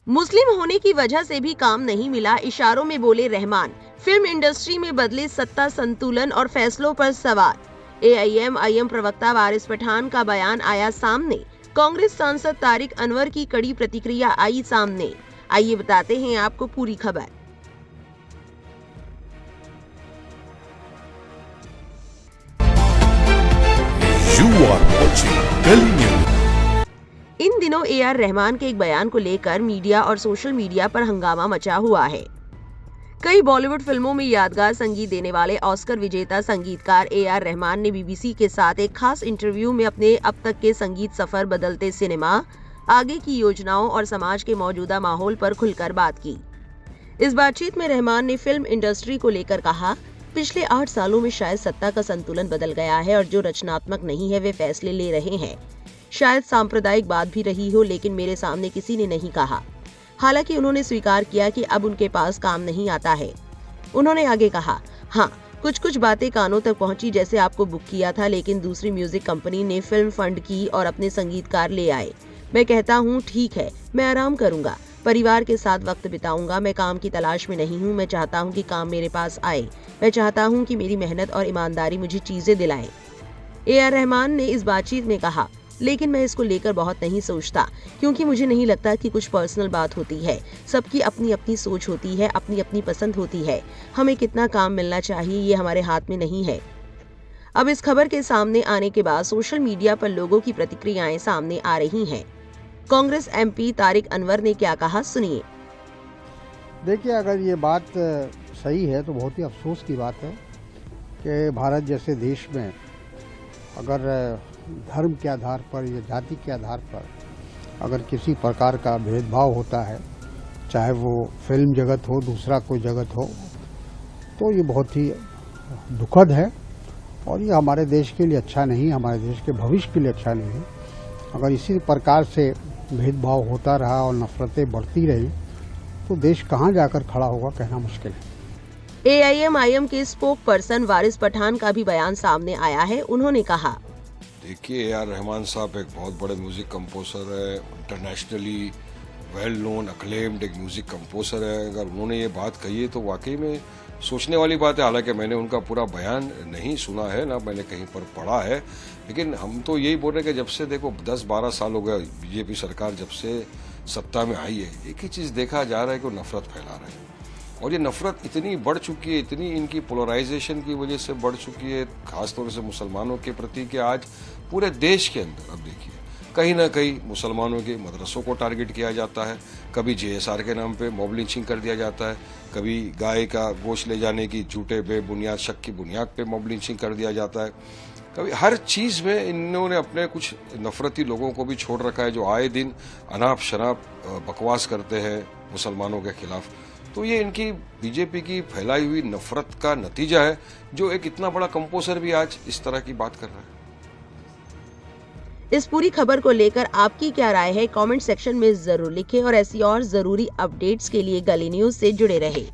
मुस्लिम होने की वजह से भी काम नहीं मिला, इशारों में बोले रहमान। फिल्म इंडस्ट्री में बदले सत्ता संतुलन और फैसलों पर सवाल। एआईएमआईएम प्रवक्ता वारिस पठान का बयान आया सामने। कांग्रेस सांसद तारिक अनवर की कड़ी प्रतिक्रिया आई सामने। आइए बताते हैं आपको पूरी खबर। You are watching Delhi News. इन दिनों AR रहमान के एक बयान को लेकर मीडिया और सोशल मीडिया पर हंगामा मचा हुआ है। कई बॉलीवुड फिल्मों में यादगार संगीत देने वाले ऑस्कर विजेता संगीतकार AR रहमान ने BBC के साथ एक खास इंटरव्यू में अपने अब तक के संगीत सफर, बदलते सिनेमा, आगे की योजनाओं और समाज के मौजूदा माहौल पर खुलकर बात की। इस बातचीत में रहमान ने फिल्म इंडस्ट्री को लेकर कहा, पिछले 8 सालों में शायद सत्ता का संतुलन बदल गया है और जो रचनात्मक नहीं है वे फैसले ले रहे हैं। शायद सांप्रदायिक बात भी रही हो, लेकिन मेरे सामने किसी ने नहीं कहा। हालांकि उन्होंने स्वीकार किया कि अब उनके पास काम नहीं आता है। उन्होंने आगे कहा, हाँ, कुछ बातें कानों तक पहुंची, जैसे आपको बुक किया था लेकिन दूसरी म्यूजिक कंपनी ने फिल्म फंड की और अपने संगीतकार ले आए। मैं कहता हूँ ठीक है, मैं आराम करूंगा, परिवार के साथ वक्त बिताऊंगा। मैं काम की तलाश में नहीं हूँ, मैं चाहता हूँ कि काम मेरे पास आए। मैं चाहता हूँ कि मेरी मेहनत और ईमानदारी मुझे चीजें दिलाए। AR रहमान ने इस बातचीत में कहा, लेकिन मैं इसको लेकर बहुत नहीं सोचता, क्योंकि मुझे नहीं लगता कि कुछ पर्सनल बात होती है। सबकी अपनी अपनी सोच होती है, अपनी अपनी पसंद होती है। हमें कितना काम मिलना चाहिए ये हमारे हाथ में नहीं है। अब इस खबर के सामने आने के बाद सोशल मीडिया पर लोगों की प्रतिक्रियाएं सामने आ रही हैं। कांग्रेस MP तारिक अनवर ने क्या कहा, सुनिए। देखिए, अगर ये बात सही है तो बहुत ही अफसोस की बात है कि भारत जैसे देश में अगर धर्म के आधार पर या जाति के आधार पर अगर किसी प्रकार का भेदभाव होता है, चाहे वो फिल्म जगत हो, दूसरा कोई जगत हो, तो ये बहुत ही दुखद है और ये हमारे देश के लिए अच्छा नहीं, हमारे देश के भविष्य के लिए अच्छा नहीं है। अगर इसी प्रकार से भेदभाव होता रहा और नफरतें बढ़ती रही तो देश कहाँ जाकर खड़ा होगा, कहना मुश्किल है। AIMIM के स्पोक पर्सन वारिस पठान का भी बयान सामने आया है। उन्होंने कहा, देखिए, AR रहमान साहब एक बहुत बड़े म्यूजिक कंपोजर है, इंटरनेशनली वेल नोन अक्लेम्ड एक म्यूजिक कंपोजर है। अगर उन्होंने ये बात कही है तो वाकई में सोचने वाली बात है। हालांकि मैंने उनका पूरा बयान नहीं सुना है, ना मैंने कहीं पर पढ़ा है, लेकिन हम तो यही बोल रहे हैं कि जब से देखो 10-12 साल हो गए बीजेपी सरकार जब से सत्ता में आई है, एक ही चीज देखा जा रहा है कि वो नफरत फैला रहे हैं। और ये नफरत इतनी बढ़ चुकी है, इतनी इनकी पोलराइजेशन की वजह से बढ़ चुकी है, खासतौर से मुसलमानों के प्रति, कि आज पूरे देश के अंदर अब देखिए कहीं ना कहीं मुसलमानों के मदरसों को टारगेट किया जाता है। कभी JSR के नाम पे मॉब लिंचिंग कर दिया जाता है, कभी गाय का गोश्त ले जाने की झूठे बेबुनियाद शक की बुनियाद पे मॉब लिंचिंग कर दिया जाता है। कभी हर चीज में इन्होंने अपने कुछ नफरती लोगों को भी छोड़ रखा है, जो आए दिन अनाप शनाप बकवास करते हैं मुसलमानों के खिलाफ। तो ये इनकी बीजेपी की फैलाई हुई नफरत का नतीजा है, जो एक इतना बड़ा कंपोजर भी आज इस तरह की बात कर रहा है। इस पूरी खबर को लेकर आपकी क्या राय है, कमेंट सेक्शन में जरूर लिखें और ऐसी और जरूरी अपडेट्स के लिए गली न्यूज से जुड़े रहें।